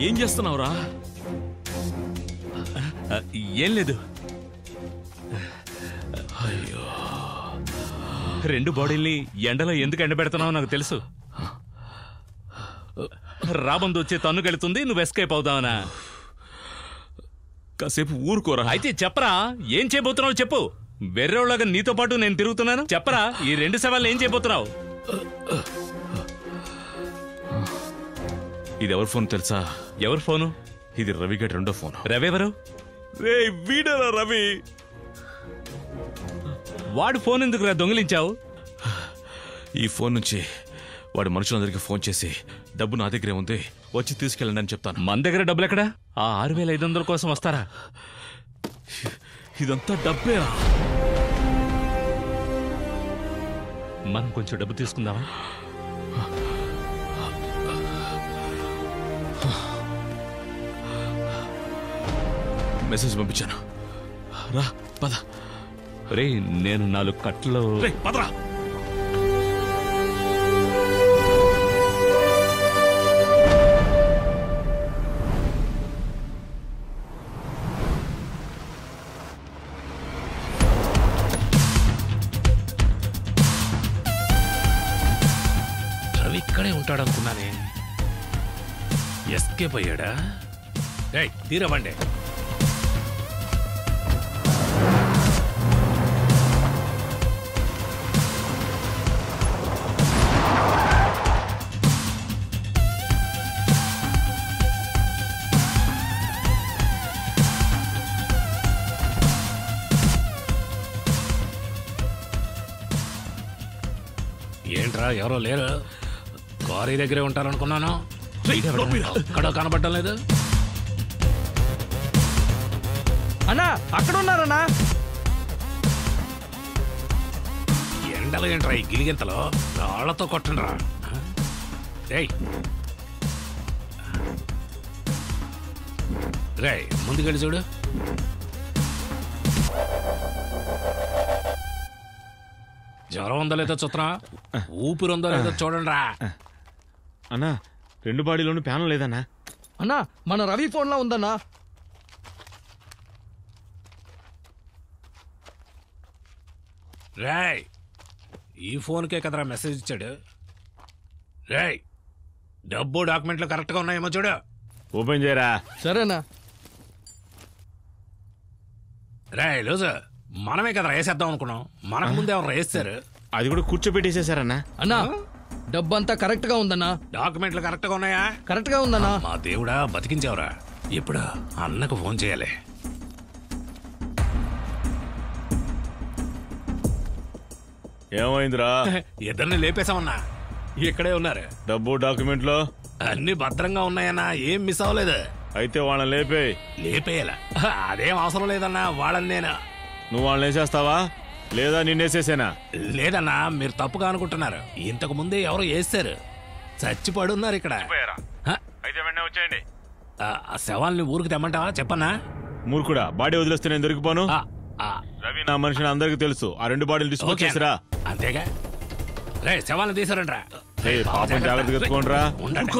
ఏం చేస్తున్నావురా? ఏం లేదు. అయ్యో, రెండు బాడీల్ని ఎండలో ఎందుకు ఎండబెడుతున్నావో నాకు తెలుసు. రాబందు వచ్చే తన్నుకెళ్తుంది, నువ్వు ఎస్కేప్ అవుదావనా? కాసేపు ఊరుకోరా. అయితే చెప్పరా, ఏం చేయబోతున్నావు చెప్పు. వెర్రోళ్ళగా నీతో పాటు నేను తిరుగుతున్నాను. చెప్పరా, ఈ 2 శవాలను ఏం చేయబోతున్నావు? ఇది ఎవరి ఫోన్ తెలుసా? ఎవరి ఫోను? ఇది రవిగడ్ రెండో ఫోన్. రవి ఎవరు? రే వీడరా రవి. వాడు ఫోన్ ఎందుకు దొంగిలించావు? ఈ ఫోన్ నుంచి వాడి మనుషులందరికీ ఫోన్ చేసి డబ్బు నా దగ్గరే ఉంది, వచ్చి తీసుకెళ్ళండి అని చెప్తాను. మన దగ్గర డబ్బులు ఎక్కడా? ఆ 6500 కోసం వస్తారా? ఇదంతా డబ్బేరా. మనం కొంచెం డబ్బు తీసుకుందామా? మెసేజ్ పంపించాను, రా పద. రే నేను 4 కట్లు. రే పదరా. రవి ఇక్కడే ఉంటాడనుకున్నానే. ఎస్కేప్ అయ్యాడా? తీరవండి. ఏంట్రా ఎవరో లేరు? కారీ దగ్గరే ఉంటారనుకున్నాను. అక్కడ కనబడటం లేదు. అన్నా అక్కడ ఉన్నారన్నా. ఎండలు ఏంట్రా ఈ గిలిగింతలో? రాళ్లతో కొట్టండిరా. రే ముందుకెళ్ళి చూడు. జ్వరం ఉందో లేదో చూస్తున్నా, ఊపిరి ఉందో లేదో చూడండి రా. అన్నా 2 బాడీలోనూ ప్యానం లేదన్నా. అన్నా మన రవి ఫోన్ లో ఉందన్నా. రేయ్ ఈ ఫోన్కే కదరా మెసేజ్ ఇచ్చాడు. రేయ్ డబ్బు డాక్యుమెంట్లు కరెక్ట్గా ఉన్నాయేమో చూడు. ఓపెన్ చేయరా. సరేనా. రేయ్ లూజు, మనమే కదరా వేసేద్దాం అనుకున్నాం. మనకు ముందే ఎవరు వేస్తారు? అది కూడా కూర్చోబెట్టేసేసారన్నా. అన్నా డబ్బంతా కరెక్ట్ గా ఉందన్నా. డాక్యుమెంట్లు కరెక్ట్ గా ఉన్నాయా? కరెక్ట్ గా ఉందన్నా. మా దేవుడా బతికించావురా. ఇప్పుడు అన్నకు ఫోన్ చేయాలి. ఏమైందిరా? ఇద్దరిని లేపేశామన్నా, ఇక్కడే ఉన్నారు. డబ్బు డాక్యుమెంట్లో అన్ని భద్రంగా ఉన్నాయన్నా, ఏం మిస్ అవ్వలేదు. అయితే వాళ్ళని లేపే. లేపేయాలా? అదేం అవసరం లేదన్నా, వాళ్ళని నేను. నువ్వు వాళ్ళని వేసేస్తావా లేదా నిన్నేసేసేనా? లేదన్నా, మీరు తప్పుగా అనుకుంటున్నారు. ఇంతకు ముందే ఎవరో వేస్తారు, చచ్చిపడున్నారు ఇక్కడ. ఆ శవాల్ని ఊరికి తెమ్మంటావా? చెప్పన్నా. మూర్ఖుడా, బాడీ వదిలేస్తే నేను దొరికిపోను. రవి నా మనిషిని అందరికి తెలుసు. ఆ 2 బాడీలు తీసుకొచ్చేసిరా. అంతేగా. రే శవాలను తీసారంట్రా. పాపం జాగ్రత్తగా ఎత్తుకోండిరా. ఉండండి.